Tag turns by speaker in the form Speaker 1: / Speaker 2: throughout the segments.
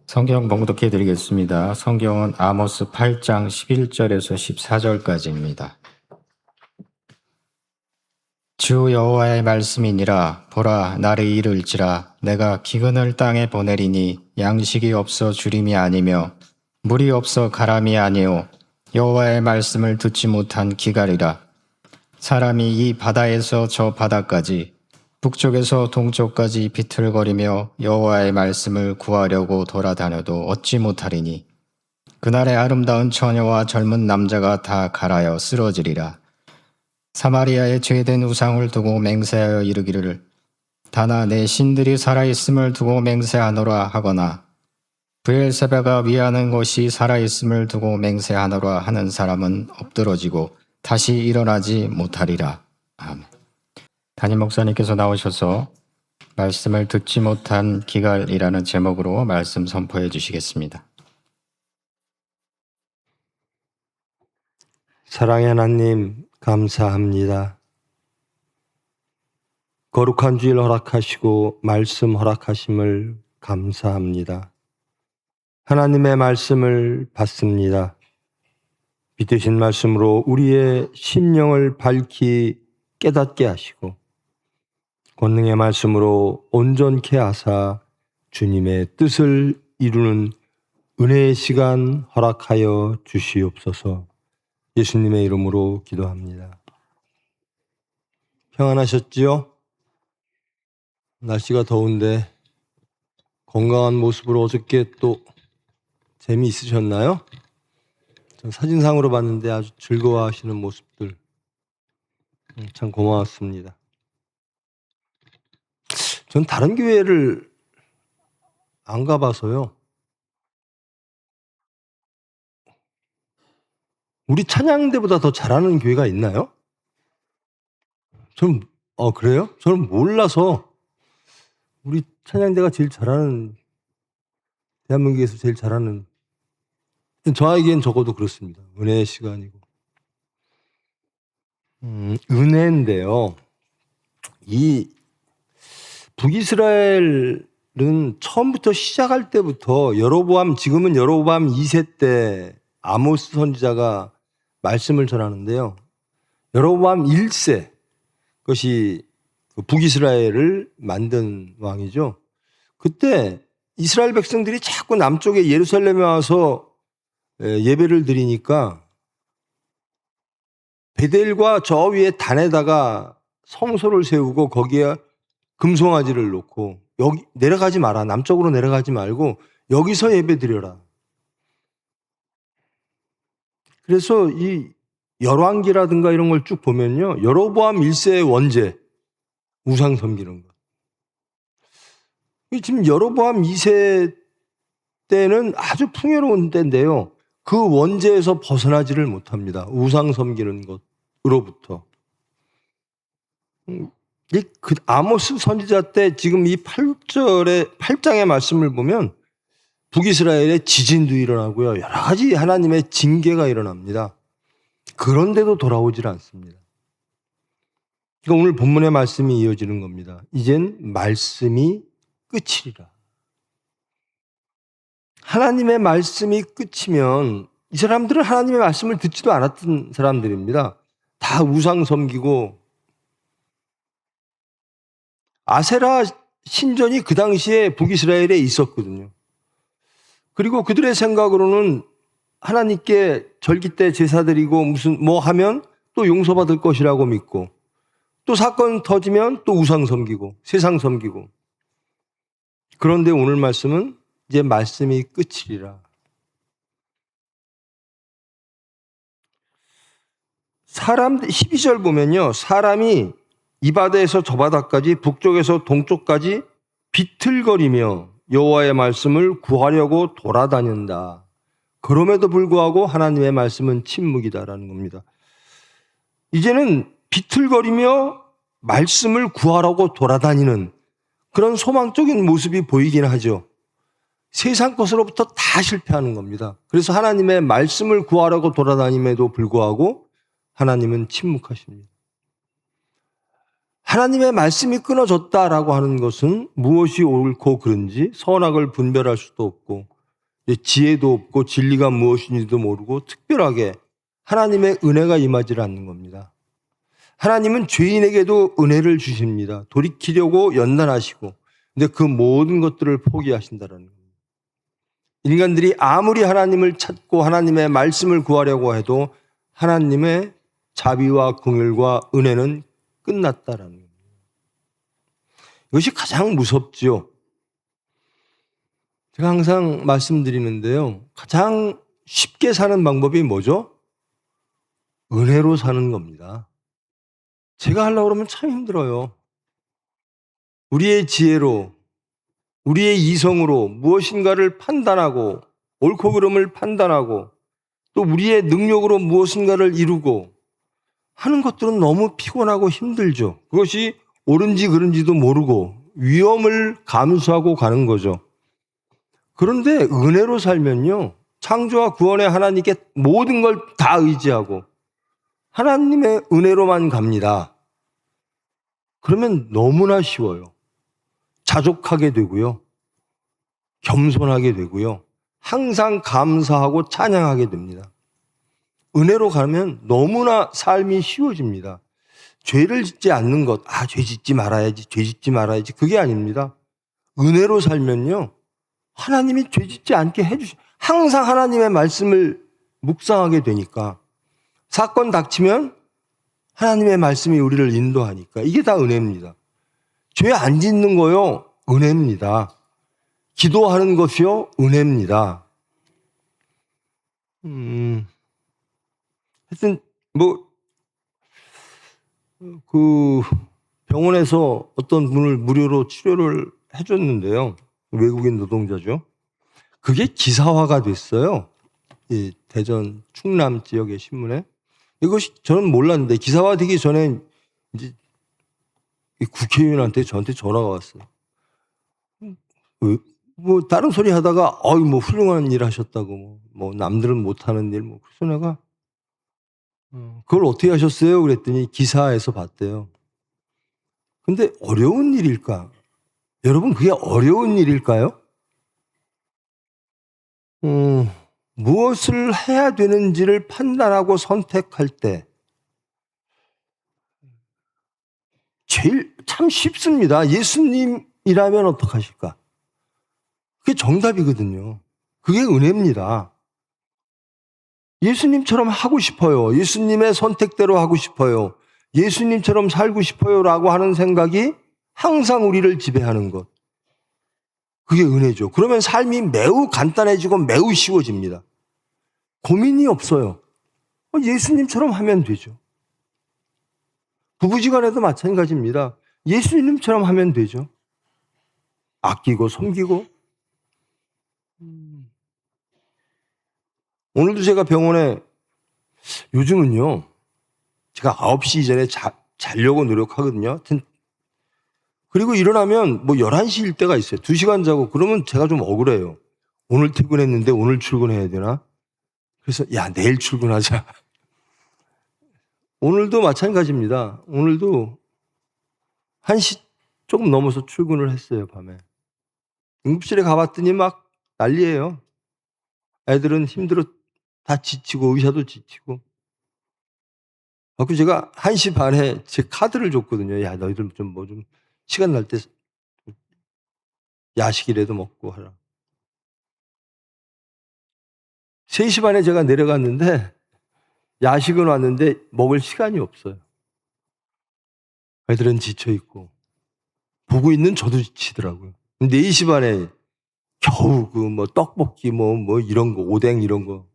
Speaker 1: 성경 봉독해 드리겠습니다. 성경은 아모스 8장 11절에서 14절까지입니다. 주 여호와의 말씀이니라. 보라, 날이 이를지라. 내가 기근을 땅에 보내리니 양식이 없어 주림이 아니며 물이 없어 가람이 아니오. 여호와의 말씀을 듣지 못한 기갈이라. 사람이 이 바다에서 저 바다까지 북쪽에서 동쪽까지 비틀거리며 여호와의 말씀을 구하려고 돌아다녀도 얻지 못하리니 그날의 아름다운 처녀와 젊은 남자가 다 갈아여 쓰러지리라. 사마리아의 죄된 우상을 두고 맹세하여 이르기를 다나 내 신들이 살아있음을 두고 맹세하노라 하거나 브엘세바가 위하는 것이 살아있음을 두고 맹세하노라 하는 사람은 엎드러지고 다시 일어나지 못하리라. 아멘. 담임 목사님께서 나오셔서 말씀을 듣지 못한 기갈이라는 제목으로 말씀 선포해 주시겠습니다.
Speaker 2: 사랑의 하나님 감사합니다. 거룩한 주일 허락하시고 말씀 허락하심을 감사합니다. 하나님의 말씀을 받습니다. 빛되신 말씀으로 우리의 심령을 밝히 깨닫게 하시고 권능의 말씀으로 온전케 하사 주님의 뜻을 이루는 은혜의 시간 허락하여 주시옵소서. 예수님의 이름으로 기도합니다. 평안하셨지요? 날씨가 더운데 건강한 모습으로 어저께 또 재미있으셨나요? 전 사진상으로 봤는데 아주 즐거워하시는 모습들 참 고마웠습니다. 전 다른 교회를 안 가봐서요. 우리 찬양대보다 더 잘하는 교회가 있나요? 저는 그래요? 저는 몰라서 우리 찬양대가 제일 잘하는 대한민국에서 제일 잘하는 저에겐 적어도 그렇습니다. 은혜의 시간이고 은혜인데요. 이 북이스라엘은 처음부터 시작할 때부터 지금은 여로보암 2세 때 아모스 선지자가 말씀을 전하는데요. 여로보암 1세 그것이 북이스라엘을 만든 왕이죠. 그때 이스라엘 백성들이 자꾸 남쪽에 예루살렘에 와서 예배를 드리니까 베델과 저 위에 단에다가 성소를 세우고 거기에 금송아지를 놓고 여기 내려가지 마라. 남쪽으로 내려가지 말고 여기서 예배 드려라. 그래서 이 열왕기라든가 이런 걸 쭉 보면요. 여로보암 1세의 원죄, 우상 섬기는 것. 지금 여로보암 2세 때는 아주 풍요로운 때인데요. 그 원죄에서 벗어나지를 못합니다. 우상 섬기는 것으로부터. 그 아모스 선지자 때 지금 이 8장의 말씀을 보면 북이스라엘에 지진도 일어나고요. 여러 가지 하나님의 징계가 일어납니다. 그런데도 돌아오질 않습니다. 그러니까 오늘 본문의 말씀이 이어지는 겁니다. 이젠 말씀이 끝이리라. 하나님의 말씀이 끝이면 이 사람들은 하나님의 말씀을 듣지도 않았던 사람들입니다. 다 우상 섬기고 아세라 신전이 그 당시에 북이스라엘에 있었거든요. 그리고 그들의 생각으로는 하나님께 절기 때 제사 드리고 뭐 하면 또 용서받을 것이라고 믿고 또 사건 터지면 또 우상 섬기고 세상 섬기고. 그런데 오늘 말씀은 이제 말씀이 끝이리라. 12절 보면요. 사람이 이 바다에서 저 바다까지 북쪽에서 동쪽까지 비틀거리며 여호와의 말씀을 구하려고 돌아다닌다. 그럼에도 불구하고 하나님의 말씀은 침묵이다라는 겁니다. 이제는 비틀거리며 말씀을 구하라고 돌아다니는 그런 소망적인 모습이 보이긴 하죠. 세상 것으로부터 다 실패하는 겁니다. 그래서 하나님의 말씀을 구하라고 돌아다님에도 불구하고 하나님은 침묵하십니다. 하나님의 말씀이 끊어졌다라고 하는 것은 무엇이 옳고 그른지 선악을 분별할 수도 없고 지혜도 없고 진리가 무엇인지도 모르고 특별하게 하나님의 은혜가 임하지 않는 겁니다. 하나님은 죄인에게도 은혜를 주십니다. 돌이키려고 연단하시고, 근데 그 모든 것들을 포기하신다는 겁니다. 인간들이 아무리 하나님을 찾고 하나님의 말씀을 구하려고 해도 하나님의 자비와 긍휼과 은혜는 끝났다라는 겁니다. 이것이 가장 무섭지요. 제가 항상 말씀드리는데요. 가장 쉽게 사는 방법이 뭐죠? 은혜로 사는 겁니다. 제가 하려고 그러면 참 힘들어요. 우리의 지혜로, 우리의 이성으로 무엇인가를 판단하고 옳고 그름을 판단하고 또 우리의 능력으로 무엇인가를 이루고 하는 것들은 너무 피곤하고 힘들죠. 그것이 옳은지 그른지도 모르고 위험을 감수하고 가는 거죠. 그런데 은혜로 살면요. 창조와 구원의 하나님께 모든 걸 다 의지하고 하나님의 은혜로만 갑니다. 그러면 너무나 쉬워요. 자족하게 되고요. 겸손하게 되고요. 항상 감사하고 찬양하게 됩니다. 은혜로 가면 너무나 삶이 쉬워집니다. 죄를 짓지 않는 것, 죄 짓지 말아야지. 그게 아닙니다. 은혜로 살면요. 하나님이 죄 짓지 않게 항상 하나님의 말씀을 묵상하게 되니까 사건 닥치면 하나님의 말씀이 우리를 인도하니까 이게 다 은혜입니다. 죄 안 짓는 거요, 은혜입니다. 기도하는 것이요, 은혜입니다. 하여튼 그 병원에서 어떤 분을 무료로 치료를 해줬는데요. 외국인 노동자죠. 그게 기사화가 됐어요. 이 대전 충남 지역의 신문에. 이것이 저는 몰랐는데 기사화되기 전에 이제 국회의원한테 저한테 전화가 왔어요. 다른 소리 하다가 훌륭한 일 하셨다고 남들은 못하는 일 그래서 내가 그걸 어떻게 하셨어요? 그랬더니 기사에서 봤대요. 근데 어려운 일일까? 여러분 그게 어려운 일일까요? 무엇을 해야 되는지를 판단하고 선택할 때 제일 참 쉽습니다. 예수님이라면 어떡하실까? 그게 정답이거든요. 그게 은혜입니다. 예수님처럼 하고 싶어요. 예수님의 선택대로 하고 싶어요. 예수님처럼 살고 싶어요 라고 하는 생각이 항상 우리를 지배하는 것. 그게 은혜죠. 그러면 삶이 매우 간단해지고 매우 쉬워집니다. 고민이 없어요. 예수님처럼 하면 되죠. 부부지간에도 마찬가지입니다. 예수님처럼 하면 되죠. 아끼고 섬기고. 오늘도 제가 병원에 요즘은요. 제가 9시 이전에 자려고 노력하거든요. 그리고 일어나면 11시일 때가 있어요. 2시간 자고 그러면 제가 좀 억울해요. 오늘 퇴근했는데 오늘 출근해야 되나? 그래서 내일 출근하자. 오늘도 마찬가지입니다. 오늘도 1시 조금 넘어서 출근을 했어요, 밤에. 응급실에 가봤더니 막 난리예요. 애들은 힘들어 다 지치고 의사도 지치고. 그래서 제가 1시 반에 제 카드를 줬거든요. 너희들 좀 시간 날 때 야식이라도 먹고 하라. 3시 반에 제가 내려갔는데 야식은 왔는데 먹을 시간이 없어요. 애들은 지쳐있고 보고 있는 저도 지치더라고요. 4시 반에 겨우 떡볶이 이런 거 오뎅 이런 거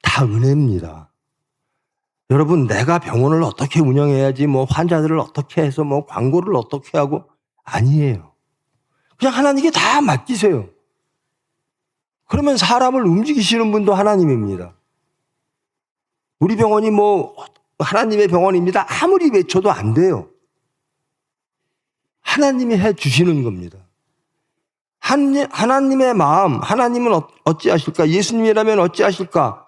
Speaker 2: 다 은혜입니다. 여러분 내가 병원을 어떻게 운영해야지 환자들을 어떻게 해서 광고를 어떻게 하고 아니에요. 그냥 하나님께 다 맡기세요. 그러면 사람을 움직이시는 분도 하나님입니다. 우리 병원이 하나님의 병원입니다. 아무리 외쳐도 안 돼요. 하나님이 해 주시는 겁니다. 하나님의 마음, 하나님은 어찌하실까? 예수님이라면 어찌하실까?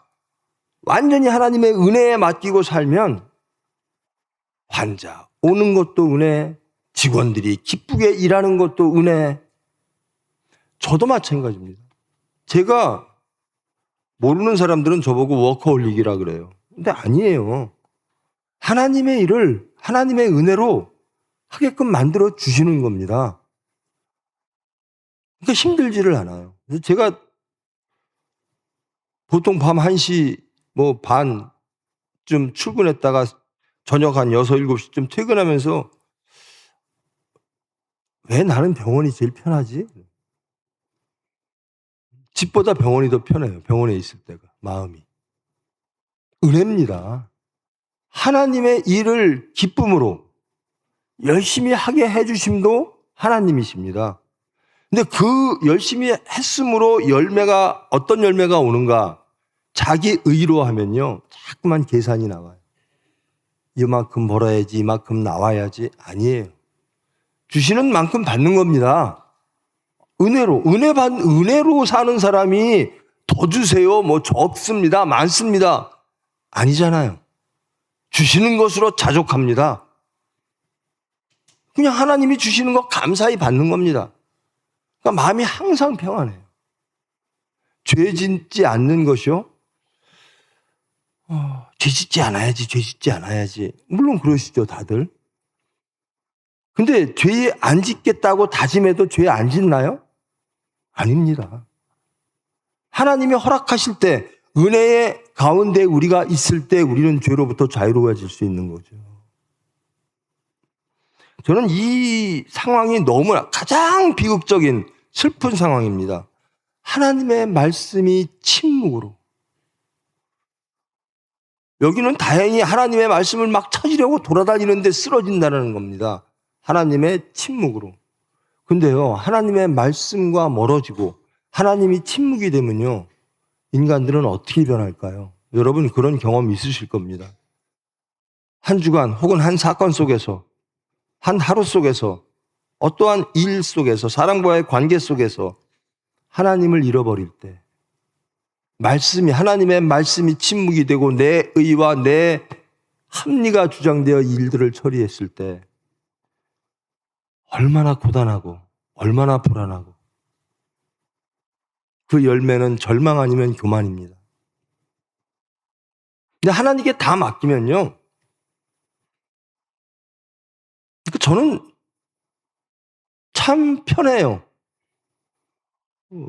Speaker 2: 완전히 하나님의 은혜에 맡기고 살면 환자 오는 것도 은혜, 직원들이 기쁘게 일하는 것도 은혜. 저도 마찬가지입니다. 제가 모르는 사람들은 저보고 워커홀릭이라 그래요. 근데 아니에요. 하나님의 일을 하나님의 은혜로 하게끔 만들어 주시는 겁니다. 그러니까 힘들지를 않아요. 그래서 제가 보통 밤 1시 반쯤 출근했다가 저녁 한 6, 7시쯤 퇴근하면서 왜 나는 병원이 제일 편하지? 집보다 병원이 더 편해요. 병원에 있을 때가 마음이. 은혜입니다. 하나님의 일을 기쁨으로 열심히 하게 해주심도 하나님이십니다. 근데 그 열심히 했음으로 열매가 어떤 열매가 오는가? 자기 의로 하면요 자꾸만 계산이 나와요. 이만큼 벌어야지, 이만큼 나와야지. 아니에요. 주시는 만큼 받는 겁니다. 은혜로 은혜로 사는 사람이 더 주세요, 적습니다, 많습니다. 아니잖아요. 주시는 것으로 자족합니다. 그냥 하나님이 주시는 거 감사히 받는 겁니다. 그러니까 마음이 항상 평안해요. 죄 짓지 않는 것이요. 죄 짓지 않아야지. 물론 그러시죠, 다들. 근데 죄 안 짓겠다고 다짐해도 죄 안 짓나요? 아닙니다. 하나님이 허락하실 때, 은혜의 가운데 우리가 있을 때 우리는 죄로부터 자유로워질 수 있는 거죠. 저는 이 상황이 너무나 가장 비극적인 슬픈 상황입니다. 하나님의 말씀이 침묵으로. 여기는 다행히 하나님의 말씀을 막 찾으려고 돌아다니는데 쓰러진다는 겁니다. 하나님의 침묵으로. 근데요, 하나님의 말씀과 멀어지고 하나님이 침묵이 되면요, 인간들은 어떻게 변할까요? 여러분 그런 경험 있으실 겁니다. 한 주간 혹은 한 사건 속에서, 한 하루 속에서, 어떠한 일 속에서, 사람과의 관계 속에서 하나님을 잃어버릴 때, 하나님의 말씀이 침묵이 되고 내 의와 내 합리가 주장되어 일들을 처리했을 때 얼마나 고단하고 얼마나 불안하고, 그 열매는 절망 아니면 교만입니다. 근데 하나님께 다 맡기면요, 저는 참 편해요.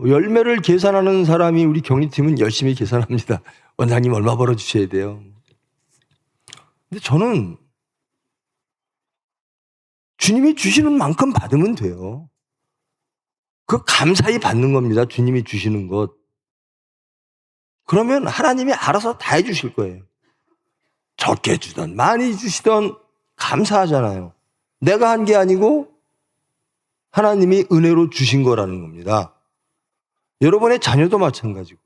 Speaker 2: 열매를 계산하는 사람이 우리 경리팀은 열심히 계산합니다. 원장님 얼마 벌어주셔야 돼요. 근데 저는 주님이 주시는 만큼 받으면 돼요. 그 감사히 받는 겁니다. 주님이 주시는 것. 그러면 하나님이 알아서 다 해주실 거예요. 적게 주던 많이 주시던 감사하잖아요. 내가 한 게 아니고 하나님이 은혜로 주신 거라는 겁니다. 여러분의 자녀도 마찬가지고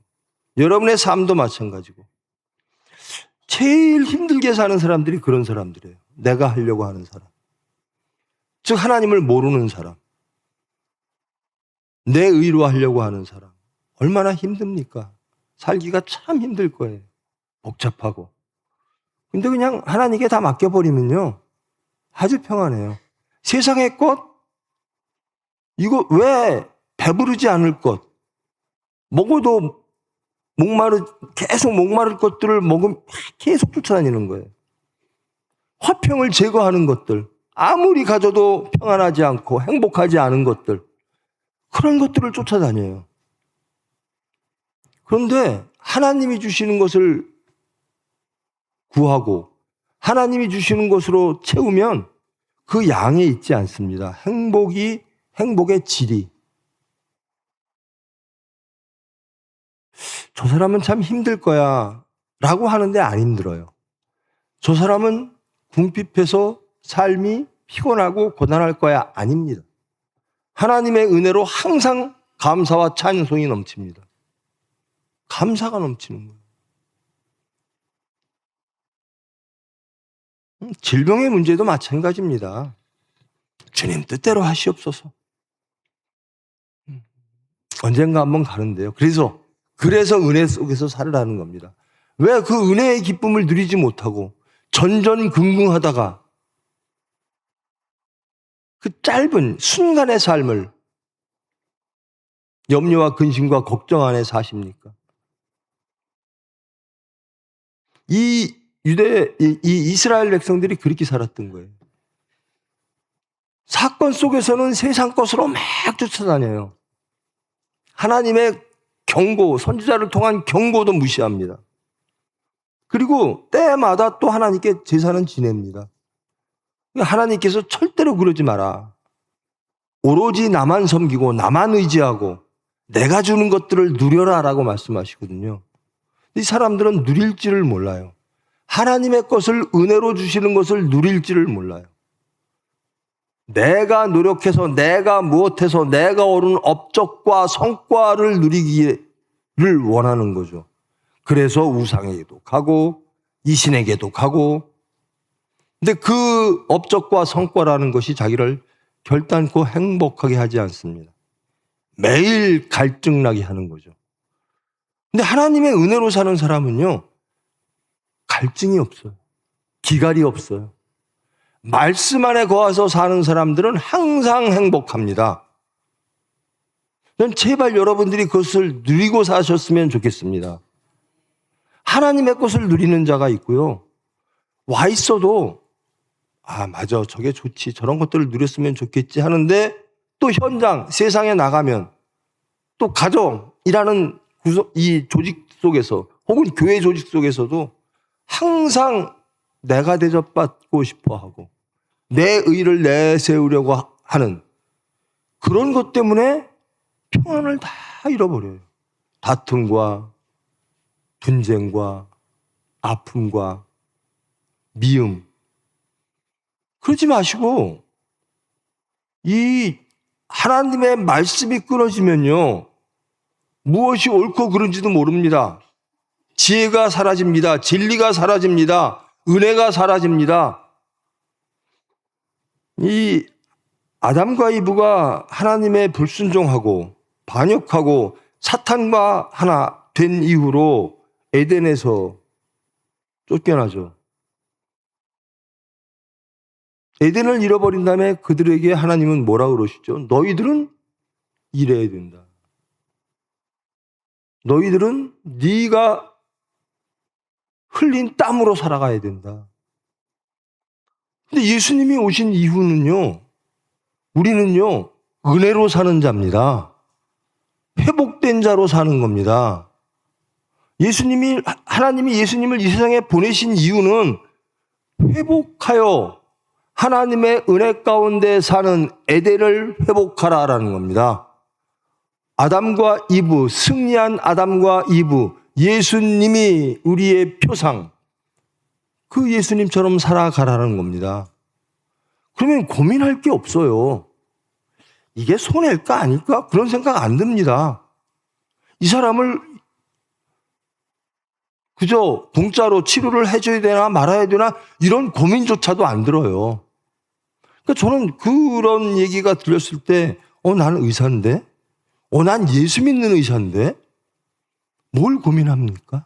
Speaker 2: 여러분의 삶도 마찬가지고, 제일 힘들게 사는 사람들이 그런 사람들이에요. 내가 하려고 하는 사람, 즉 하나님을 모르는 사람, 내 의로 하려고 하는 사람. 얼마나 힘듭니까? 살기가 참 힘들 거예요. 복잡하고. 근데 그냥 하나님께 다 맡겨버리면요, 아주 평안해요. 세상의 것, 이거 왜 배부르지 않을 것, 먹어도 계속 목마를 것들을 먹으면 계속 쫓아다니는 거예요. 화평을 제거하는 것들, 아무리 가져도 평안하지 않고 행복하지 않은 것들, 그런 것들을 쫓아다녀요. 그런데 하나님이 주시는 것을 구하고 하나님이 주시는 것으로 채우면 그 양에 있지 않습니다. 행복의 질이. 저 사람은 참 힘들 거야 라고 하는데 안 힘들어요. 저 사람은 궁핍해서 삶이 피곤하고 고단할 거야. 아닙니다. 하나님의 은혜로 항상 감사와 찬송이 넘칩니다. 감사가 넘치는 거예요. 질병의 문제도 마찬가지입니다. 주님 뜻대로 하시옵소서. 언젠가 한번 가는데요. 그래서 은혜 속에서 살으라는 겁니다. 왜 그 은혜의 기쁨을 누리지 못하고 전전긍긍하다가 그 짧은 순간의 삶을 염려와 근심과 걱정 안에 사십니까? 이 이스라엘 백성들이 그렇게 살았던 거예요. 사건 속에서는 세상 것으로 막 쫓아다녀요. 하나님의 경고, 선지자를 통한 경고도 무시합니다. 그리고 때마다 또 하나님께 제사는 지냅니다. 하나님께서 절대로 그러지 마라. 오로지 나만 섬기고 나만 의지하고 내가 주는 것들을 누려라라고 말씀하시거든요. 이 사람들은 누릴지를 몰라요. 하나님의 것을 은혜로 주시는 것을 누릴지를 몰라요. 내가 노력해서 내가 무엇해서 내가 얻은 업적과 성과를 누리기를 원하는 거죠. 그래서 우상에게도 가고 이신에게도 가고, 근데 그 업적과 성과라는 것이 자기를 결단코 행복하게 하지 않습니다. 매일 갈증나게 하는 거죠. 근데 하나님의 은혜로 사는 사람은요, 갈증이 없어요. 기갈이 없어요. 말씀 안에 거하서 사는 사람들은 항상 행복합니다. 전 제발 여러분들이 그것을 누리고 사셨으면 좋겠습니다. 하나님의 것을 누리는 자가 있고요. 와 있어도 맞아, 저게 좋지, 저런 것들을 누렸으면 좋겠지 하는데 또 현장, 세상에 나가면 또 가정이라는 이 조직 속에서 혹은 교회 조직 속에서도 항상 내가 대접받고 싶어 하고 내 의를 내세우려고 하는 그런 것 때문에 평안을 다 잃어버려요. 다툼과 분쟁과 아픔과 미움. 그러지 마시고 이 하나님의 말씀이 끊어지면요, 무엇이 옳고 그른지도 모릅니다. 지혜가 사라집니다. 진리가 사라집니다. 은혜가 사라집니다. 이 아담과 이브가 하나님의 불순종하고 반역하고 사탄과 하나 된 이후로 에덴에서 쫓겨나죠. 에덴을 잃어버린 다음에 그들에게 하나님은 뭐라 그러시죠? 너희들은 이래야 된다. 너희들은 네가 흘린 땀으로 살아가야 된다. 근데 예수님이 오신 이후는요, 우리는요, 은혜로 사는 자입니다. 회복된 자로 사는 겁니다. 하나님이 예수님을 이 세상에 보내신 이유는 회복하여 하나님의 은혜 가운데 사는 에덴을 회복하라라는 겁니다. 아담과 이브, 승리한 아담과 이브, 예수님이 우리의 표상, 그 예수님처럼 살아가라는 겁니다. 그러면 고민할 게 없어요. 이게 손해일까 아닐까? 그런 생각 안 듭니다. 이 사람을 그저 공짜로 치료를 해줘야 되나 말아야 되나 이런 고민조차도 안 들어요. 그러니까 저는 그런 얘기가 들렸을 때 나는 의사인데? 난 예수 믿는 의사인데? 뭘 고민합니까?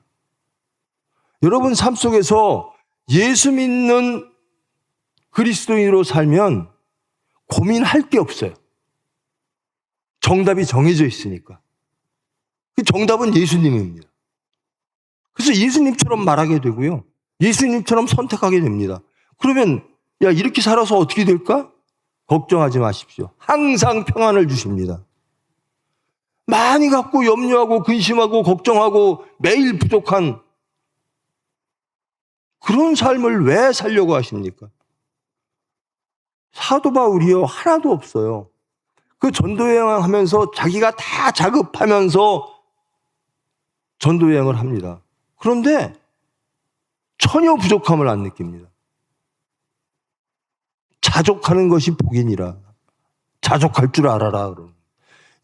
Speaker 2: 여러분 삶 속에서 예수 믿는 그리스도인으로 살면 고민할 게 없어요. 정답이 정해져 있으니까. 그 정답은 예수님입니다. 그래서 예수님처럼 말하게 되고요. 예수님처럼 선택하게 됩니다. 그러면 야, 이렇게 살아서 어떻게 될까? 걱정하지 마십시오. 항상 평안을 주십니다. 많이 갖고 염려하고 근심하고 걱정하고 매일 부족한 그런 삶을 왜 살려고 하십니까? 사도 바울이요, 하나도 없어요. 그 전도여행을 하면서 자기가 다 자급하면서 전도여행을 합니다. 그런데 전혀 부족함을 안 느낍니다. 자족하는 것이 복이니라. 자족할 줄 알아라.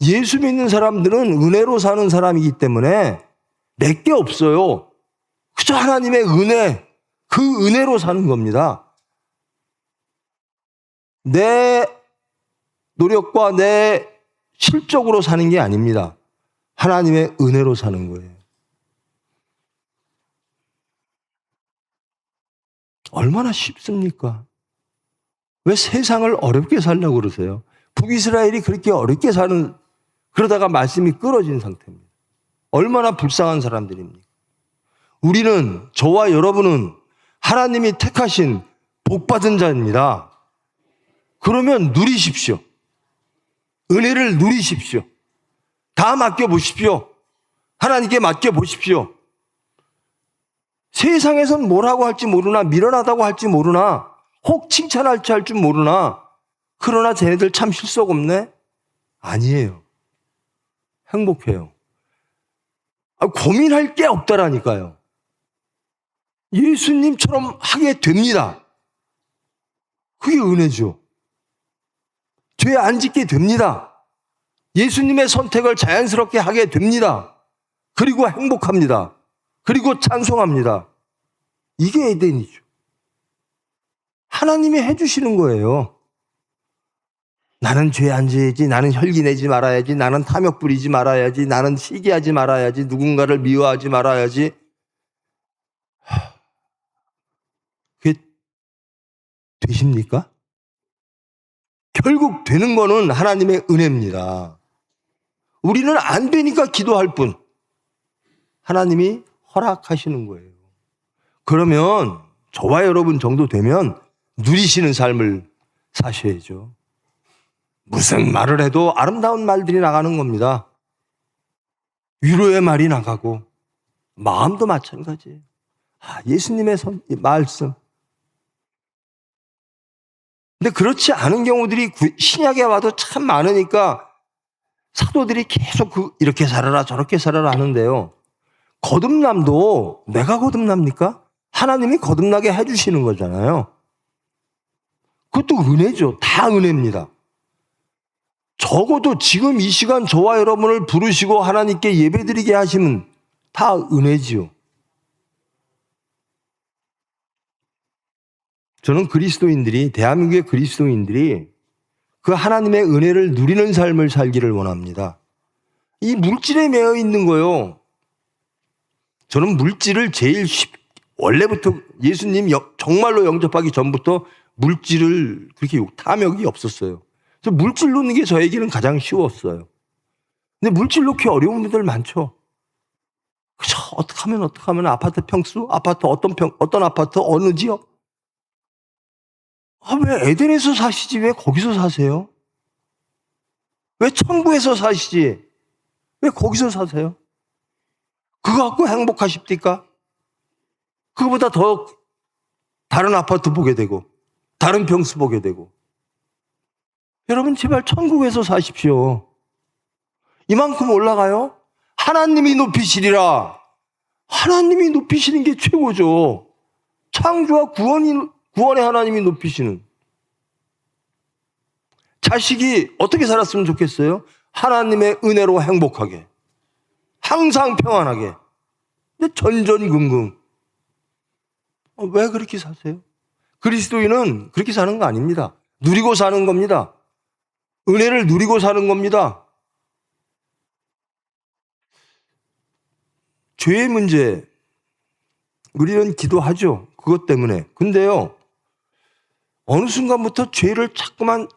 Speaker 2: 예수 믿는 사람들은 은혜로 사는 사람이기 때문에 내게 없어요. 그저 하나님의 은혜, 그 은혜로 사는 겁니다. 내 노력과 내 실적으로 사는 게 아닙니다. 하나님의 은혜로 사는 거예요. 얼마나 쉽습니까? 왜 세상을 어렵게 살려고 그러세요? 북이스라엘이 그렇게 어렵게 사는, 그러다가 말씀이 끊어진 상태입니다. 얼마나 불쌍한 사람들입니까? 우리는, 저와 여러분은 하나님이 택하신 복받은 자입니다. 그러면 누리십시오. 은혜를 누리십시오. 다 맡겨보십시오. 하나님께 맡겨보십시오. 세상에선 뭐라고 할지 모르나, 미련하다고 할지 모르나, 혹 칭찬할지 할 줄 모르나, 그러나 쟤네들 참 실속 없네? 아니에요. 행복해요. 고민할 게 없다라니까요. 예수님처럼 하게 됩니다. 그게 은혜죠. 죄 안 짓게 됩니다. 예수님의 선택을 자연스럽게 하게 됩니다. 그리고 행복합니다. 그리고 찬송합니다. 이게 에덴이죠. 하나님이 해주시는 거예요. 나는 죄 안 지어야지, 나는 혈기 내지 말아야지, 나는 탐욕 부리지 말아야지, 나는 시기하지 말아야지, 누군가를 미워하지 말아야지. 그게 되십니까? 결국 되는 거는 하나님의 은혜입니다. 우리는 안 되니까 기도할 뿐. 하나님이 허락하시는 거예요. 그러면 저와 여러분 정도 되면 누리시는 삶을 사셔야죠. 무슨 말을 해도 아름다운 말들이 나가는 겁니다. 위로의 말이 나가고 마음도 마찬가지예요. 예수님의 말씀. 근데 그렇지 않은 경우들이 신약에 와도 참 많으니까 사도들이 계속 이렇게 살아라 저렇게 살아라 하는데요. 거듭남도 내가 거듭납니까? 하나님이 거듭나게 해주시는 거잖아요. 그것도 은혜죠. 다 은혜입니다. 적어도 지금 이 시간 저와 여러분을 부르시고 하나님께 예배드리게 하시면 다 은혜지요. 저는 대한민국의 그리스도인들이 그 하나님의 은혜를 누리는 삶을 살기를 원합니다. 이 물질에 매여 있는 거요. 저는 물질을 원래부터 예수님 정말로 영접하기 전부터 물질을 그렇게 탐욕이 없었어요. 그래서 물질 놓는 게 저에게는 가장 쉬웠어요. 근데 물질 놓기 어려운 분들 많죠. 그죠? 어떻게 하면 아파트 평수? 어떤 아파트? 어느 지역? 왜 에덴에서 사시지? 왜 거기서 사세요? 왜 천국에서 사시지? 왜 거기서 사세요? 그거 갖고 행복하십니까? 그거보다 더 다른 아파트 보게 되고, 다른 평수 보게 되고. 여러분, 제발 천국에서 사십시오. 이만큼 올라가요? 하나님이 높이시리라. 하나님이 높이시는 게 최고죠. 창조와 구원의 하나님이 높이시는. 자식이 어떻게 살았으면 좋겠어요? 하나님의 은혜로 행복하게. 항상 평안하게. 근데 전전긍긍. 왜 그렇게 사세요? 그리스도인은 그렇게 사는 거 아닙니다. 누리고 사는 겁니다. 은혜를 누리고 사는 겁니다. 죄의 문제, 우리는 기도하죠. 그것 때문에. 근데요, 어느 순간부터 죄를 자꾸만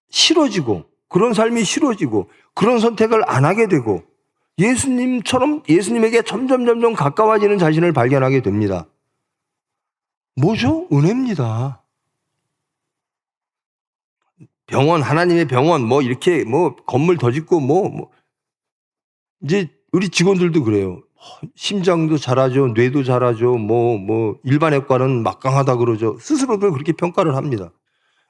Speaker 2: 싫어지고, 그런 삶이 싫어지고, 그런 선택을 안 하게 되고, 예수님에게 점점 가까워지는 자신을 발견하게 됩니다. 뭐죠? 은혜입니다. 하나님의 병원, 건물 더 짓고, 이제 우리 직원들도 그래요. 심장도 잘하죠, 뇌도 잘하죠, 일반외과는 막강하다 그러죠. 스스로들 그렇게 평가를 합니다.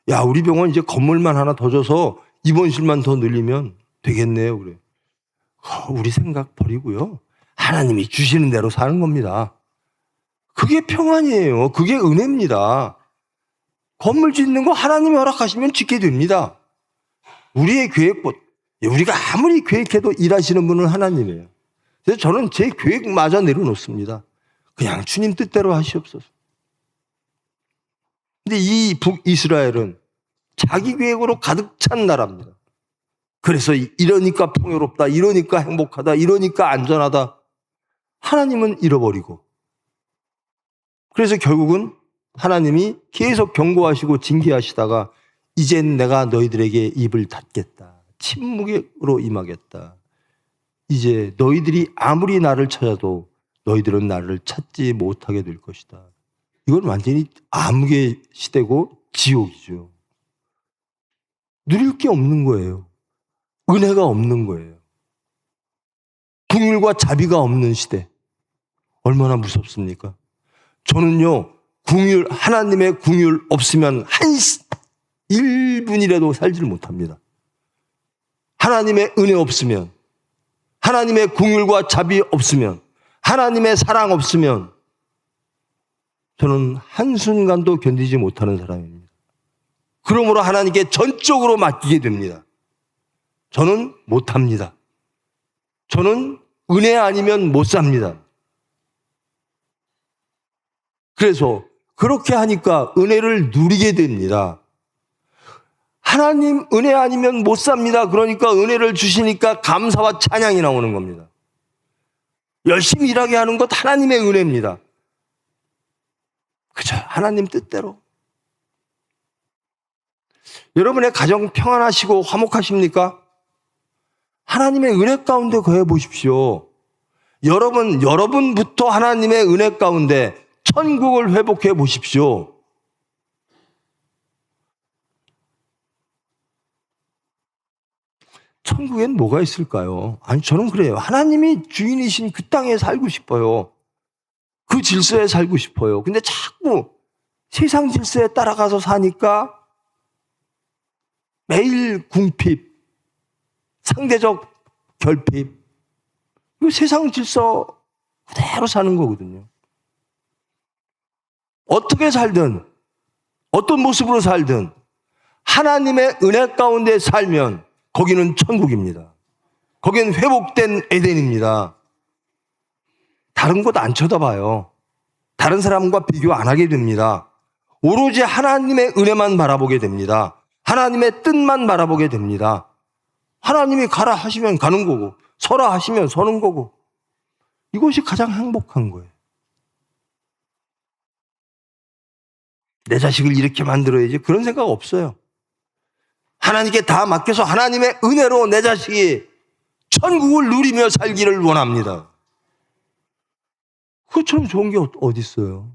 Speaker 2: 야, 우리 병원 이제 건물만 하나 더 줘서 입원실만 더 늘리면 되겠네요, 그래. 우리 생각 버리고요. 하나님이 주시는 대로 사는 겁니다. 그게 평안이에요. 그게 은혜입니다. 건물 짓는 거 하나님이 허락하시면 짓게 됩니다. 우리의 계획보다, 우리가 아무리 계획해도 일하시는 분은 하나님이에요. 그래서 저는 제 계획마저 내려놓습니다. 그냥 주님 뜻대로 하시옵소서. 근데 이 북이스라엘은 자기 계획으로 가득 찬 나라입니다. 그래서 이러니까 풍요롭다, 이러니까 행복하다, 이러니까 안전하다. 하나님은 잃어버리고. 그래서 결국은 하나님이 계속 경고하시고 징계하시다가 이젠 내가 너희들에게 입을 닫겠다. 침묵으로 임하겠다. 이제 너희들이 아무리 나를 찾아도 너희들은 나를 찾지 못하게 될 것이다. 이건 완전히 암흑의 시대고 지옥이죠. 누릴 게 없는 거예요. 은혜가 없는 거예요. 긍휼과 자비가 없는 시대. 얼마나 무섭습니까? 저는요, 하나님의 긍휼 없으면 1분이라도 살지를 못합니다. 하나님의 은혜 없으면, 하나님의 긍휼과 자비 없으면, 하나님의 사랑 없으면 저는 한순간도 견디지 못하는 사람입니다. 그러므로 하나님께 전적으로 맡기게 됩니다. 저는 못합니다. 저는 은혜 아니면 못 삽니다. 그래서 그렇게 하니까 은혜를 누리게 됩니다. 하나님 은혜 아니면 못 삽니다. 그러니까 은혜를 주시니까 감사와 찬양이 나오는 겁니다. 열심히 일하게 하는 것 하나님의 은혜입니다. 그죠? 하나님 뜻대로. 여러분의 가정 평안하시고 화목하십니까? 하나님의 은혜 가운데 거해 보십시오. 여러분부터 하나님의 은혜 가운데 천국을 회복해 보십시오. 천국엔 뭐가 있을까요? 아니, 저는 그래요. 하나님이 주인이신 그 땅에 살고 싶어요. 그 질서에 살고 싶어요. 근데 자꾸 세상 질서에 따라가서 사니까 매일 궁핍, 상대적 결핍, 이거 세상 질서 그대로 사는 거거든요. 어떻게 살든, 어떤 모습으로 살든 하나님의 은혜 가운데 살면 거기는 천국입니다. 거기는 회복된 에덴입니다. 다른 곳 안 쳐다봐요. 다른 사람과 비교 안 하게 됩니다. 오로지 하나님의 은혜만 바라보게 됩니다. 하나님의 뜻만 바라보게 됩니다. 하나님이 가라 하시면 가는 거고, 서라 하시면 서는 거고, 이것이 가장 행복한 거예요. 내 자식을 이렇게 만들어야지, 그런 생각 없어요. 하나님께 다 맡겨서 하나님의 은혜로 내 자식이 천국을 누리며 살기를 원합니다. 그것처럼 좋은 게 어디 있어요?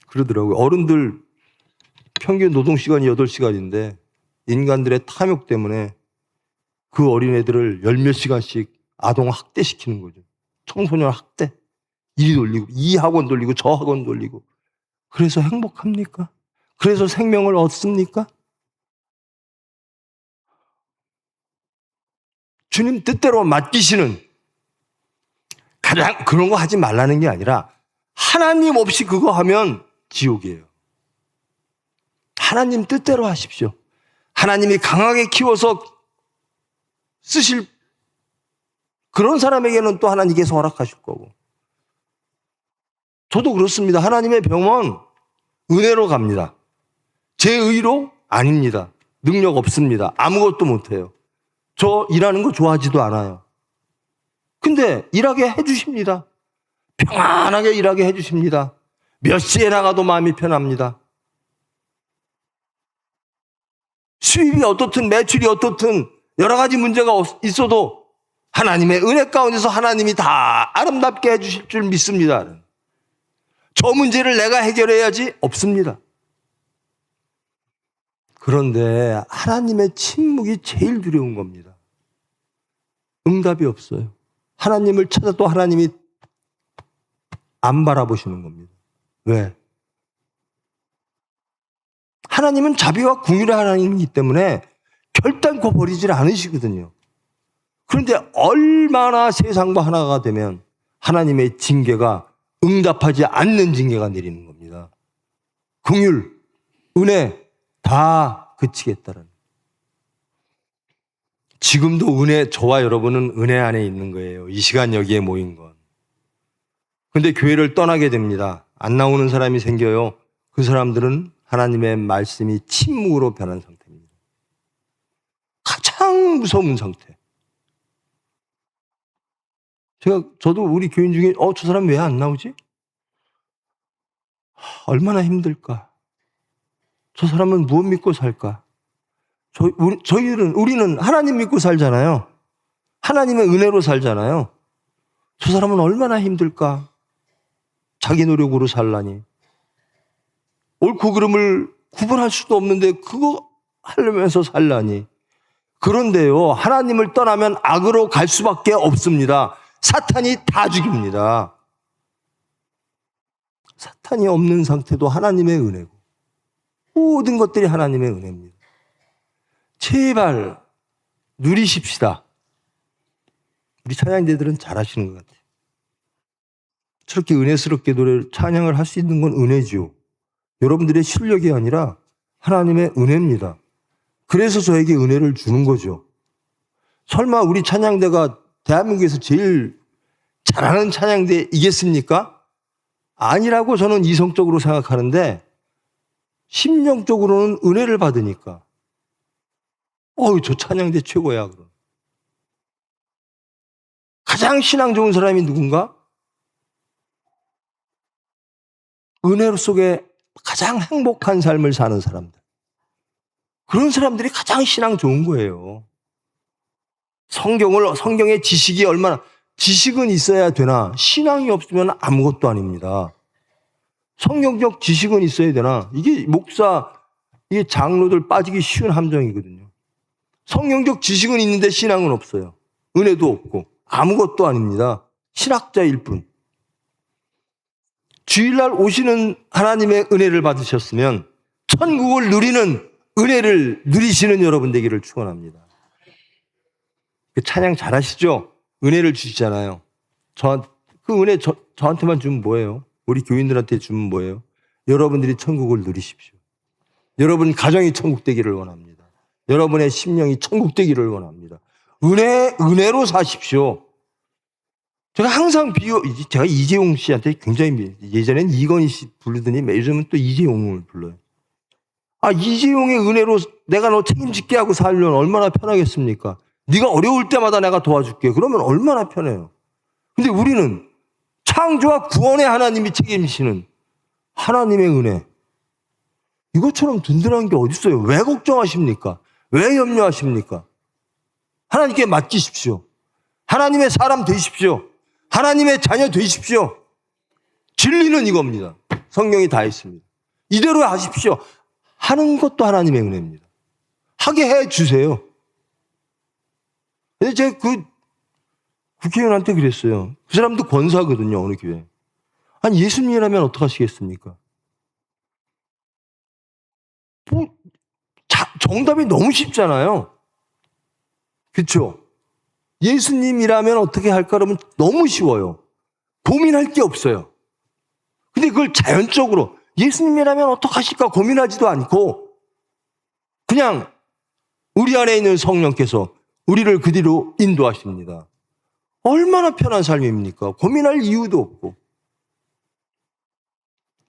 Speaker 2: 그러더라고요. 어른들 평균 노동시간이 8시간인데 인간들의 탐욕 때문에 그 어린애들을 열 몇 시간씩 아동 학대시키는 거죠. 청소년 학대. 이리 돌리고, 이 학원 돌리고, 저 학원 돌리고. 그래서 행복합니까? 그래서 생명을 얻습니까? 주님 뜻대로 맡기시는, 가장 그런 거 하지 말라는 게 아니라 하나님 없이 그거 하면 지옥이에요. 하나님 뜻대로 하십시오. 하나님이 강하게 키워서 쓰실 그런 사람에게는 또 하나님께서 허락하실 거고. 저도 그렇습니다. 하나님의 병원 은혜로 갑니다. 제 의로 아닙니다. 능력 없습니다. 아무것도 못해요. 저 일하는 거 좋아하지도 않아요. 근데 일하게 해주십니다. 평안하게 일하게 해주십니다. 몇 시에 나가도 마음이 편합니다. 수입이 어떻든 매출이 어떻든 여러 가지 문제가 있어도 하나님의 은혜 가운데서 하나님이 다 아름답게 해주실 줄 믿습니다. 저 문제를 내가 해결해야지 없습니다. 그런데 하나님의 침묵이 제일 두려운 겁니다. 응답이 없어요. 하나님을 찾아도 하나님이 안 바라보시는 겁니다. 왜? 하나님은 자비와 긍휼의 하나님이기 때문에 결단코 버리질 않으시거든요. 그런데 얼마나 세상과 하나가 되면 하나님의 징계가 응답하지 않는 징계가 내리는 겁니다. 긍휼, 은혜 다 그치겠다는. 지금도 저와 여러분은 은혜 안에 있는 거예요. 이 시간 여기에 모인 건. 근데 교회를 떠나게 됩니다. 안 나오는 사람이 생겨요. 그 사람들은 하나님의 말씀이 침묵으로 변한 상태입니다. 가장 무서운 상태. 저도 우리 교인 중에 저 사람 왜 안 나오지? 얼마나 힘들까? 저 사람은 무엇 믿고 살까? 우리는 하나님 믿고 살잖아요. 하나님의 은혜로 살잖아요. 저 사람은 얼마나 힘들까? 자기 노력으로 살라니. 옳고 그름을 구분할 수도 없는데 그거 하려면서 살라니. 그런데요, 하나님을 떠나면 악으로 갈 수밖에 없습니다. 사탄이 다 죽입니다. 사탄이 없는 상태도 하나님의 은혜고 모든 것들이 하나님의 은혜입니다. 제발 누리십시다. 우리 찬양대들은 잘하시는 것 같아요. 저렇게 은혜스럽게 찬양을 할 수 있는 건 은혜죠. 여러분들의 실력이 아니라 하나님의 은혜입니다. 그래서 저에게 은혜를 주는 거죠. 설마 우리 찬양대가 대한민국에서 제일 잘하는 찬양대이겠습니까? 아니라고 저는 이성적으로 생각하는데 심령적으로는 은혜를 받으니까 저 찬양대 최고야. 그럼. 가장 신앙 좋은 사람이 누군가? 은혜 속에 가장 행복한 삶을 사는 사람들. 그런 사람들이 가장 신앙 좋은 거예요. 성경의 지식은 있어야 되나? 신앙이 없으면 아무것도 아닙니다. 성경적 지식은 있어야 되나? 이게 이게 장로들 빠지기 쉬운 함정이거든요. 성경적 지식은 있는데 신앙은 없어요. 은혜도 없고 아무것도 아닙니다. 신학자일 뿐. 주일날 오시는 하나님의 은혜를 받으셨으면 천국을 누리는 은혜를 누리시는 여러분 되기를 축원합니다. 찬양 잘하시죠? 은혜를 주시잖아요. 그 은혜 저한테만 주면 뭐예요? 우리 교인들한테 주면 뭐예요? 여러분들이 천국을 누리십시오. 여러분 가정이 천국 되기를 원합니다. 여러분의 심령이 천국 되기를 원합니다. 은혜로 사십시오. 제가 항상 제가 이재용 씨한테 굉장히 예전엔 이건희 씨 부르더니 요즘은 또 이재용을 불러요. 이재용의 은혜로 내가 너 책임질게 하고 살려면 얼마나 편하겠습니까? 네가 어려울 때마다 내가 도와줄게. 그러면 얼마나 편해요. 근데 우리는 창조와 구원의 하나님이 책임지시는 하나님의 은혜. 이것처럼 든든한 게 어디 있어요? 왜 걱정하십니까? 왜 염려하십니까? 하나님께 맡기십시오. 하나님의 사람 되십시오. 하나님의 자녀 되십시오. 진리는 이겁니다. 성경이 다 있습니다. 이대로 하십시오. 하는 것도 하나님의 은혜입니다. 하게 해 주세요. 근데 제가 국회의원한테 그랬어요. 그 사람도 권사거든요, 어느 교회. 예수님이라면 어떡하시겠습니까? 정답이 너무 쉽잖아요. 그렇죠? 예수님이라면 어떻게 할까 그러면 너무 쉬워요. 고민할 게 없어요. 근데 그걸 자연적으로 예수님이라면 어떡하실까 고민하지도 않고 그냥 우리 안에 있는 성령께서 우리를 그 뒤로 인도하십니다. 얼마나 편한 삶입니까? 고민할 이유도 없고.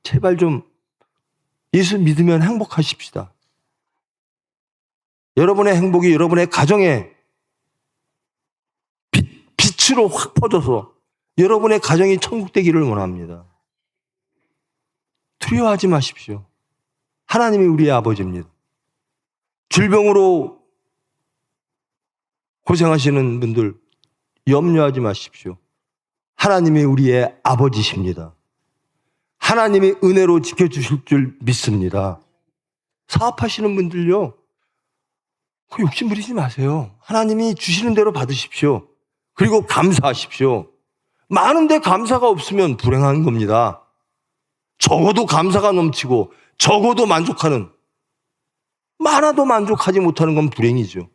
Speaker 2: 제발 좀 예수 믿으면 행복하십시다. 여러분의 행복이 여러분의 가정에 빛으로 확 퍼져서 여러분의 가정이 천국 되기를 원합니다. 두려워하지 마십시오. 하나님이 우리의 아버지입니다. 질병으로 고생하시는 분들 염려하지 마십시오. 하나님이 우리의 아버지십니다. 하나님이 은혜로 지켜주실 줄 믿습니다. 사업하시는 분들요, 그 욕심 부리지 마세요. 하나님이 주시는 대로 받으십시오. 그리고 감사하십시오. 많은데 감사가 없으면 불행한 겁니다. 적어도 감사가 넘치고 적어도 만족하는, 많아도 만족하지 못하는 건 불행이죠.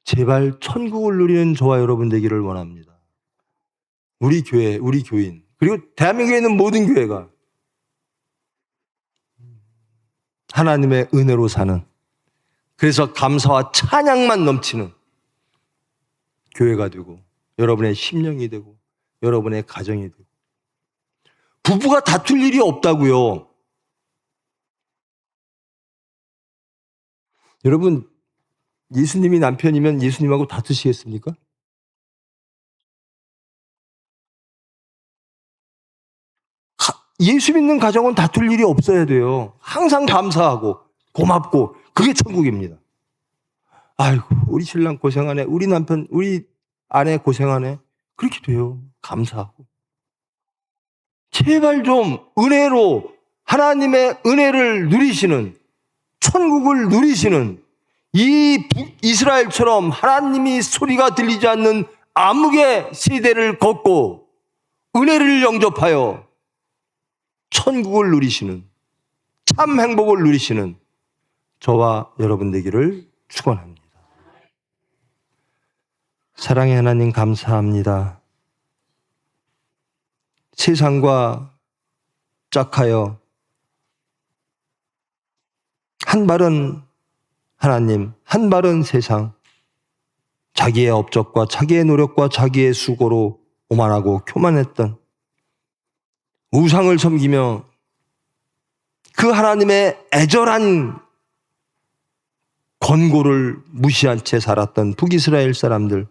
Speaker 2: 제발 천국을 누리는 저와 여러분 되기를 원합니다. 우리 교회, 우리 교인, 그리고 대한민국에 있는 모든 교회가 하나님의 은혜로 사는, 그래서 감사와 찬양만 넘치는 교회가 되고 여러분의 심령이 되고 여러분의 가정이 되고. 부부가 다툴 일이 없다고요. 여러분, 예수님이 남편이면 예수님하고 다투시겠습니까? 예수 믿는 가정은 다툴 일이 없어야 돼요. 항상 감사하고 고맙고 그게 천국입니다. 아이고 우리 신랑 고생하네. 우리 남편 우리 아내 고생하네. 그렇게 돼요. 감사하고. 제발 좀 은혜로 하나님의 은혜를 누리시는 천국을 누리시는 이 이스라엘처럼 하나님이 소리가 들리지 않는 암흑의 세대를 걷고 은혜를 영접하여 천국을 누리시는 참 행복을 누리시는 저와 여러분 되기를 축원합니다. 사랑의 하나님 감사합니다. 세상과 짝하여 한 발은 하나님, 한 발은 세상, 자기의 업적과 자기의 노력과 자기의 수고로 오만하고 교만했던 우상을 섬기며 그 하나님의 애절한 권고를 무시한 채 살았던 북이스라엘 사람들,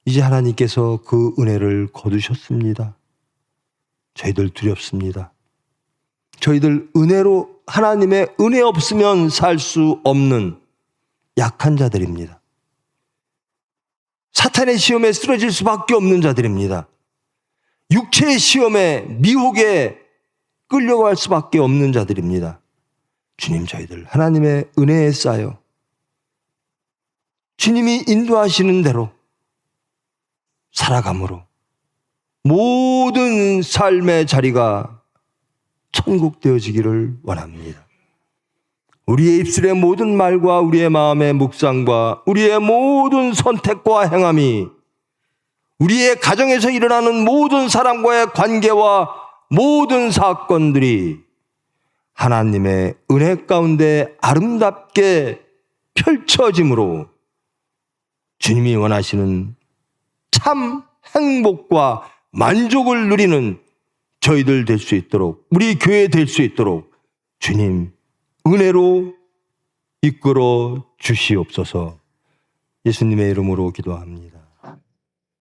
Speaker 2: 이제 하나님께서 그 은혜를 거두셨습니다. 저희들 두렵습니다. 저희들 은혜로 하나님의 은혜 없으면 살 수 없는 약한 자들입니다. 사탄의 시험에 쓰러질 수밖에 없는 자들입니다. 육체의 시험에 미혹에 끌려갈 수밖에 없는 자들입니다. 주님 저희들 하나님의 은혜에 쌓여 주님이 인도하시는 대로 살아감으로 모든 삶의 자리가 천국 되어지기를 원합니다. 우리의 입술의 모든 말과 우리의 마음의 묵상과 우리의 모든 선택과 행함이 우리의 가정에서 일어나는 모든 사람과의 관계와 모든 사건들이 하나님의 은혜 가운데 아름답게 펼쳐짐으로 주님이 원하시는 참 행복과 만족을 누리는 저희들 될 수 있도록, 우리 교회 될 수 있도록 주님 은혜로 이끌어 주시옵소서. 예수님의 이름으로 기도합니다.